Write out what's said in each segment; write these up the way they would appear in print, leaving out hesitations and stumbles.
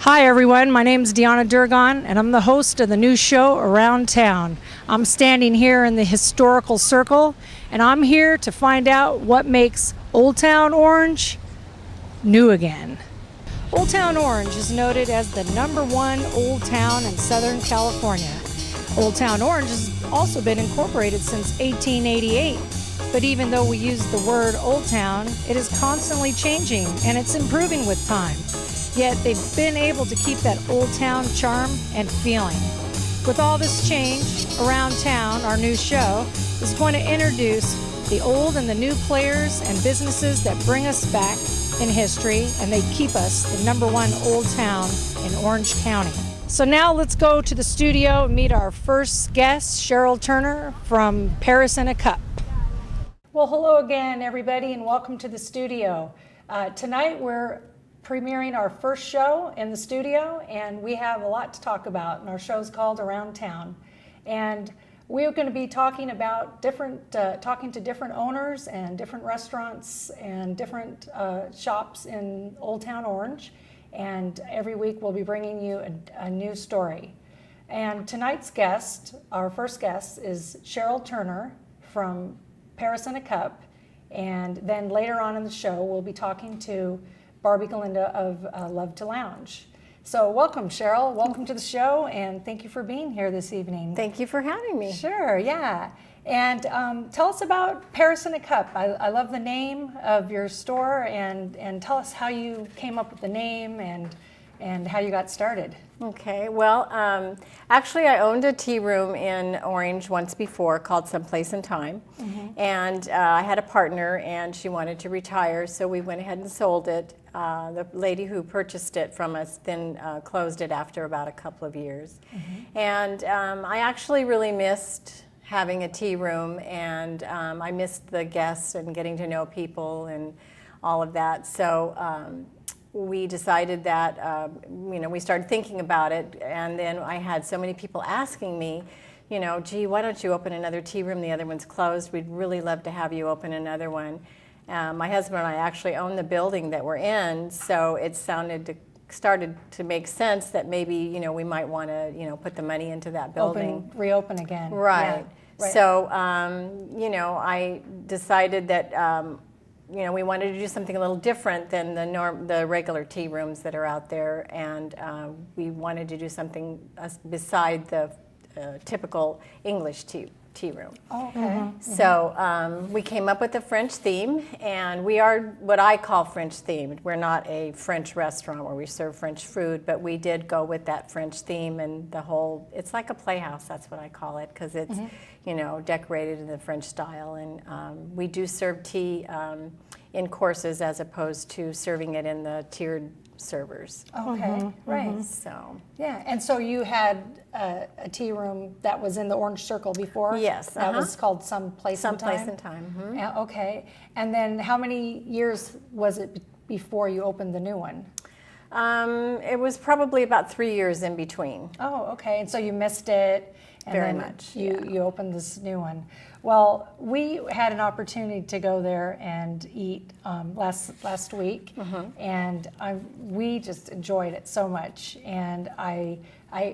Hi everyone, my name is Deanna Durigon and I'm the host of the new show Around Town. I'm standing here in the historical circle and I'm here to find out what makes Old Town Orange new again. Old Town Orange is noted as the #1 old town in Southern California. Old Town Orange has also been incorporated since 1888, but even though we use the word Old Town, it is constantly changing and it's improving with time. Yet they've been able to keep that old town charm and feeling. With all this change, Around Town, our new show, is going to introduce the old and the new players and businesses that bring us back in history, and they keep us the #1 old town in Orange County. So now let's go to the studio and meet our first guest, Cheryl Turner from Paris in a Cup. Well, hello again, everybody, and welcome to the studio. Tonight we're premiering our first show in the studio, and we have a lot to talk about, and our show's called Around Town. And we're going to be talking about talking to different owners and different restaurants and different shops in Old Town Orange. And every week we'll be bringing you a new story. And tonight's guest, our first guest, is Cheryl Turner from Paris in a Cup. And then later on in the show, we'll be talking to Barbie Galinda of Love to Lounge. So welcome, Cheryl. Welcome to the show, and thank you for being here this evening. Thank you for having me. Sure, yeah. And tell us about Paris in a Cup. I love the name of your store, and tell us how you came up with the name and how you got started. Okay, well, actually I owned a tea room in Orange once before called Someplace in Time. Mm-hmm. And I had a partner and she wanted to retire, so we went ahead and sold it. The lady who purchased it from us then closed it after about a couple of years. Mm-hmm. And I actually really missed having a tea room, and I missed the guests and getting to know people and all of that. So we decided that, we started thinking about it, and then I had so many people asking me, gee, why don't you open another tea room? The other one's closed. We'd really love to have you open another one. My husband and I actually own the building that we're in, so it started to make sense that maybe, we might want to, put the money into that building. Reopen again. Right. Yeah, right. So, I decided that, we wanted to do something a little different than the regular tea rooms that are out there, and we wanted to do something beside the typical English tea room. Oh, okay. Mm-hmm. So we came up with a French theme, and we are what I call French themed. We're not a French restaurant where we serve French food, but we did go with that French theme, and it's like a playhouse, that's what I call it, because it's, mm-hmm. Decorated in the French style. And we do serve tea in courses as opposed to serving it in the tiered servers. Okay, mm-hmm. Right. Mm-hmm. So yeah, and so you had a tea room that was in the Orange Circle before? Yes. That was called Someplace in Time? Someplace in Time. Mm-hmm. Okay, and then how many years was it before you opened the new one? It was probably about 3 years in between. Oh, okay, and so you missed it. And Very then much. You opened this new one. Well, we had an opportunity to go there and eat last week, mm-hmm. and we just enjoyed it so much. And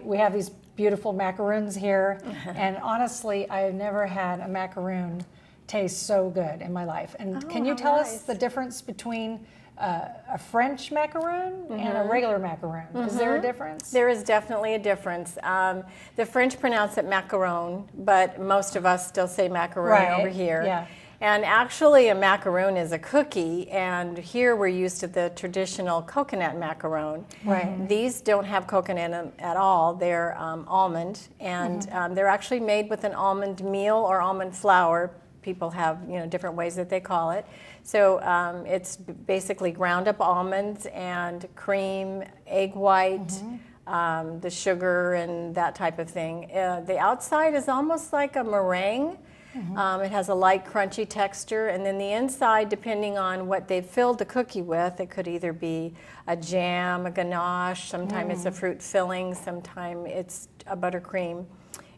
we have these beautiful macaroons here, and honestly, I've never had a macaroon taste so good in my life. And can you tell us the difference between a French macaroon mm-hmm. and a regular macaroon? Mm-hmm. Is there a difference? There is definitely a difference. The French pronounce it macaron, but most of us still say macaroon over here. Yeah. And actually a macaroon is a cookie, and here we're used to the traditional coconut macaron. Right. These don't have coconut in them at all. They're almond, and mm-hmm. They're actually made with an almond meal or almond flour. People have different ways that they call it. So it's basically ground up almonds and cream, egg white, mm-hmm. The sugar and that type of thing. The outside is almost like a meringue. Mm-hmm. It has a light crunchy texture, and then the inside, depending on what they've filled the cookie with, it could either be a jam, a ganache, sometimes it's a fruit filling, sometimes it's a buttercream.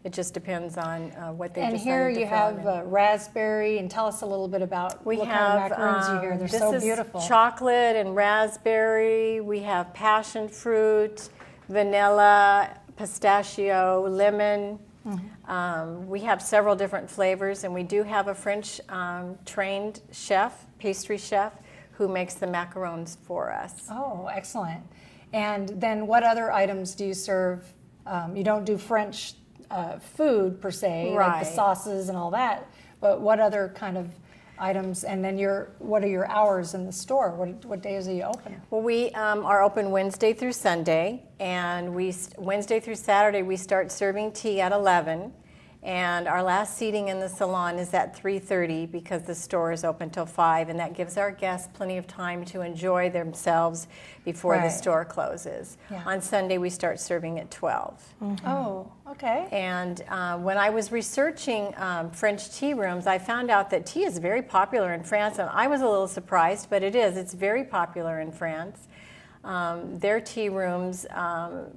It just depends on what they And decided here to you throw have in. raspberry, and tell us a little bit about We what have kind of macaroons you hear. They're this so is beautiful. chocolate and raspberry. We have passion fruit, vanilla, pistachio, lemon. We have several different flavors, and we do have a French trained chef, pastry chef, who makes the macarons for us. Oh, excellent. And then what other items do you serve? You don't do French food per se, like the Right. sauces and all that, but what other kind of items? And then what are your hours in the store? What days are you open? Well, we are open Wednesday through Sunday, and Wednesday through Saturday we start serving tea at 11, and our last seating in the salon is at 3:30 because the store is open till 5, and that gives our guests plenty of time to enjoy themselves before the Right. store closes. Yeah. On Sunday we start serving at 12. Oh, okay. And when I was researching French tea rooms, I found out that tea is very popular in France, and I was a little surprised, but it is. It's very popular in France. Their tea rooms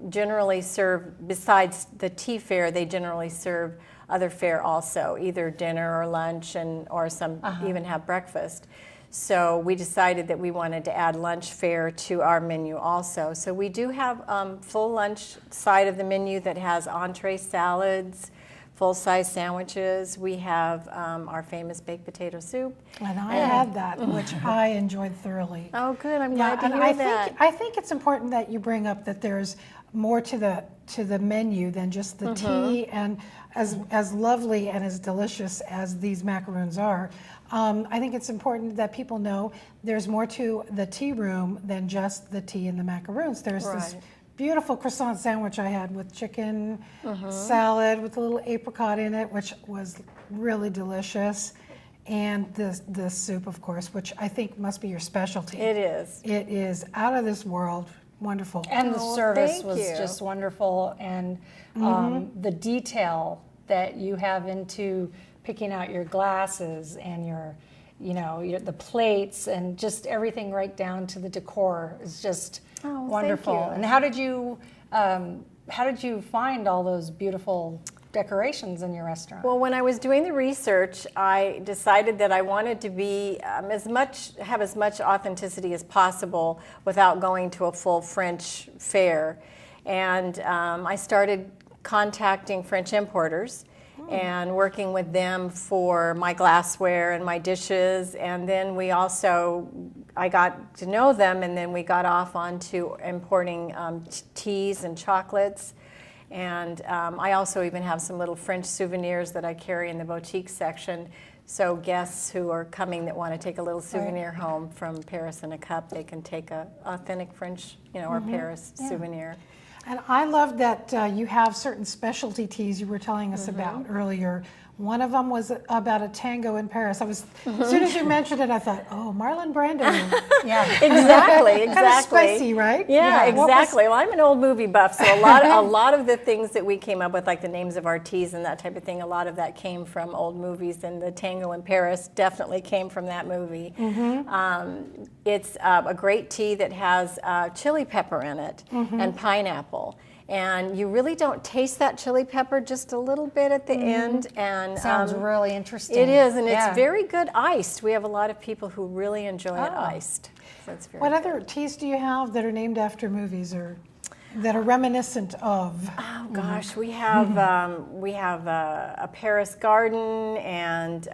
generally serve, besides the tea fare, they generally serve other fare also, either dinner or lunch, or some even have breakfast. So we decided that we wanted to add lunch fare to our menu also. So we do have full lunch side of the menu that has entree salads, full-size sandwiches. We have our famous baked potato soup. And I had that, which I enjoyed thoroughly. Oh, good. I'm glad to and hear I that. think I think it's important that you bring up that there's more to the menu than just the tea. And as lovely and as delicious as these macaroons are, I think it's important that people know there's more to the tea room than just the tea and the macaroons. There's this Right. beautiful croissant sandwich I had with chicken salad with a little apricot in it, which was really delicious. And the soup, of course, which I think must be your specialty. It is. It is out of this world. Wonderful. And the Oh, service thank was you. just wonderful, and the detail that you have into picking out your glasses and the plates and just everything right down to the decor is just Oh, wonderful. thank you. And how did you find all those beautiful decorations in your restaurant? Well, when I was doing the research, I decided that I wanted to be have as much authenticity as possible without going to a full French fair. And I started contacting French importers and working with them for my glassware and my dishes. And then I got to know them, and then we got off onto importing teas and chocolates. And I also even have some little French souvenirs that I carry in the boutique section. So guests who are coming that want to take a little souvenir home from Paris in a cup, they can take a authentic French, or Paris souvenir. And I love that you have certain specialty teas you were telling us about earlier. One of them was about a tango in Paris. As soon as you mentioned it, I thought, oh, Marlon Brando. Yeah. Exactly. Kind of spicy, right? Yeah, What was- exactly. Well, I'm an old movie buff, so a lot of the things that we came up with, like the names of our teas and that type of thing, a lot of that came from old movies, and the Tango in Paris definitely came from that movie. It's a great tea that has chili pepper in it and pineapple. And you really don't taste that chili pepper, just a little bit at the end. And Sounds really interesting. it is, and Yeah. it's very good iced. We have a lot of people who really enjoy it Oh. iced. So it's very What good. other teas do you have that are named after movies or that are reminiscent of? Oh gosh, we have a Paris Garden, and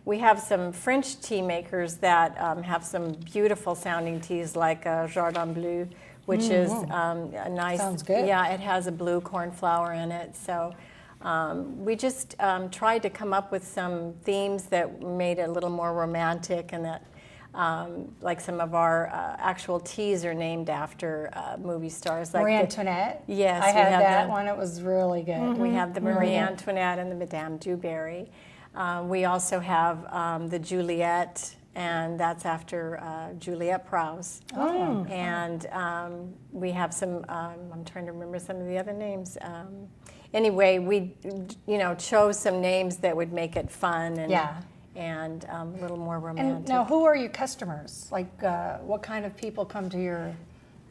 we have some French tea makers that have some beautiful sounding teas, like Jardin Bleu, which is a nice. Sounds good. Yeah, it has a blue cornflower in it. So we just tried to come up with some themes that made it a little more romantic, and that. Like some of our actual teas are named after movie stars. Like Marie Antoinette. Yes, I we had have that that. one. It was really good. We have the Marie Antoinette and the Madame du Barry. We also have the Juliet, and that's after Juliet Prowse. Oh. And we have some, I'm trying to remember some of the other names. Anyway, we chose some names that would make it fun and a little more romantic. And now, who are your customers? Like, what kind of people come to your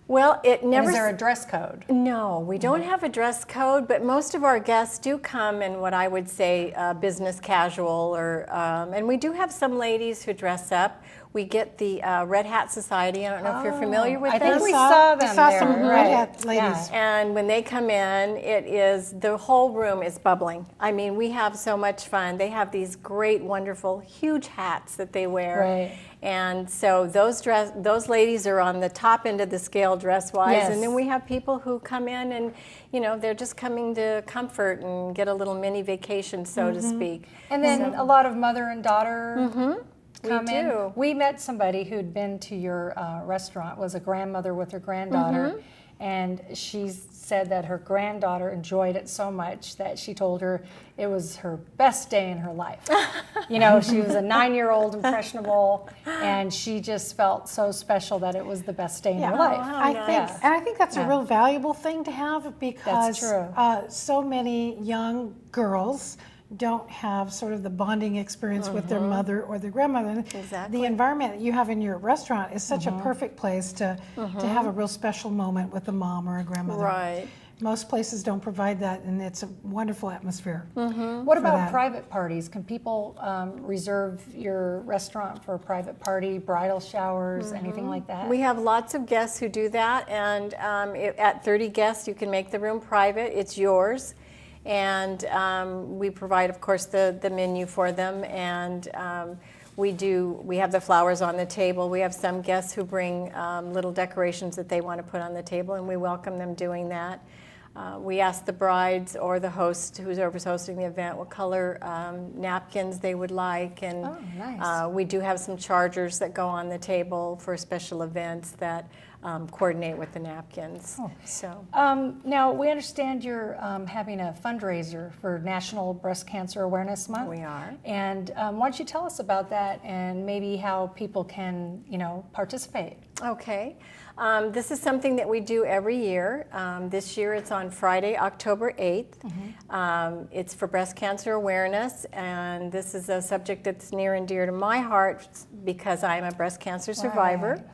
Well, it And never. is there a dress code? No, we don't have a dress code, but most of our guests do come in what I would say business casual, or and we do have some ladies who dress up. We get the Red Hat Society. I don't know if you're familiar with I them. think we saw them We saw there. some Red Right. Hat ladies. Yeah. And when they come in, the whole room is bubbling. I mean, we have so much fun. They have these great, wonderful, huge hats that they wear. Right. And so those ladies are on the top end of the scale dress-wise. Yes. And then we have people who come in and, they're just coming to comfort and get a little mini vacation, so to speak. And then a lot of mother and daughter come in. do. We met somebody who'd been to your restaurant, was a grandmother with her granddaughter, and she said that her granddaughter enjoyed it so much that she told her it was her best day in her life. She was a 9-year-old impressionable, and she just felt so special that it was the best day in her life. I think that's a real valuable thing to have, because true. So many young girls don't have sort of the bonding experience with their mother or their grandmother. And Exactly. the environment that you have in your restaurant is such a perfect place to have a real special moment with a mom or a grandmother. Right. Most places don't provide that, and it's a wonderful atmosphere. What about that. private parties? Can people reserve your restaurant for a private party, bridal showers, anything like that? We have lots of guests who do that, and at 30 guests, you can make the room private. It's yours. And we provide, of course, the menu for them, and we have the flowers on the table. We have some guests who bring little decorations that they want to put on the table, and we welcome them doing that. We ask the brides or the host, whoever's hosting the event, what color napkins they would like, and nice. we do have some chargers that go on the table for special events that coordinate with the napkins. So Now, we understand you're having a fundraiser for National Breast Cancer Awareness Month. We are. And why don't you tell us about that and maybe how people can, participate? Okay. This is something that we do every year. This year it's on Friday, October 8th. It's for breast cancer awareness, and this is a subject that's near and dear to my heart because I am a breast cancer survivor.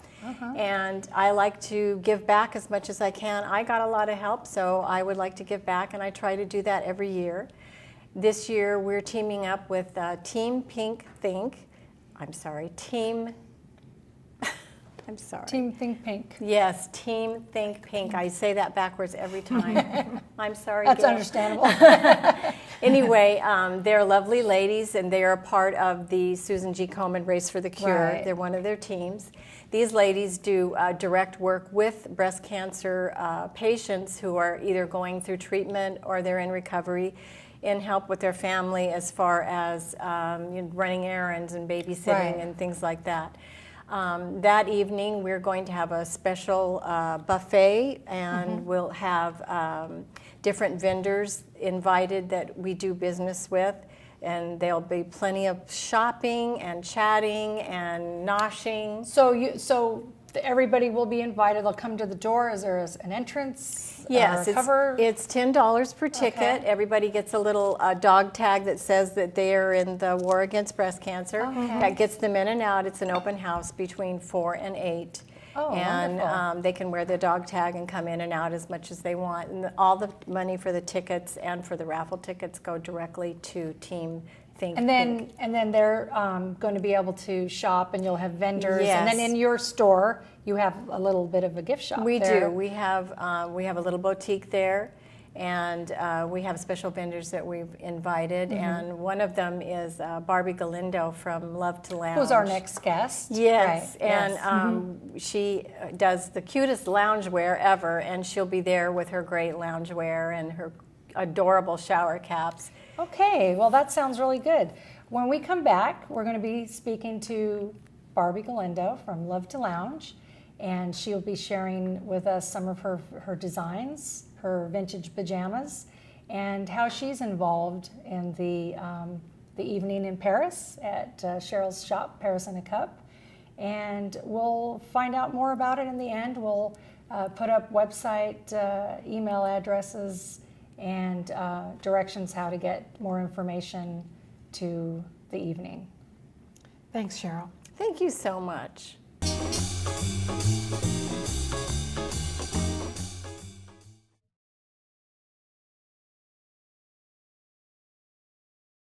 And I like to give back as much as I can. I got a lot of help, so I would like to give back, and I try to do that every year. This year we're teaming up with Team Think Pink. Team Think Pink. Yes, Team Think Pink. I say that backwards every time. I'm sorry. That's Gail. understandable. Anyway, they're lovely ladies, and they are part of the Susan G. Komen Race for the Cure. Right. They're one of their teams. These ladies do direct work with breast cancer patients who are either going through treatment or they're in recovery, in help with their family as far as running errands and babysitting and things like that. That evening, we're going to have a special buffet, and we'll have different vendors invited that we do business with, and there'll be plenty of shopping and chatting and noshing. So everybody will be invited. They'll come to the door. Is there an entrance? Yes, cover? it's $10 per ticket. Okay. Everybody gets a little dog tag that says that they are in the war against breast cancer. That gets them in and out. It's an open house between 4 and 8. And they can wear their dog tag and come in and out as much as they want. And all the money for the tickets and for the raffle tickets go directly to Team Think Pink. And then they're going to be able to shop, and you'll have vendors. Yes. And then in your store, you have a little bit of a gift shop. We there. do. We have a little boutique there, and we have special vendors that we've invited. And one of them is Barbie Galindo from Love to Lounge. Who's our next guest? Yes, Right. and she does the cutest loungewear ever, and she'll be there with her great loungewear and her adorable shower caps. Okay, well, that sounds really good. When we come back, we're going to be speaking to Barbie Galindo from Love to Lounge, and she'll be sharing with us some of her designs, her vintage pajamas, and how she's involved in the evening in Paris at Cheryl's shop, Paris in a Cup. And we'll find out more about it in the end. We'll put up website, email addresses, and directions how to get more information to the evening. Thanks, Cheryl. Thank you so much.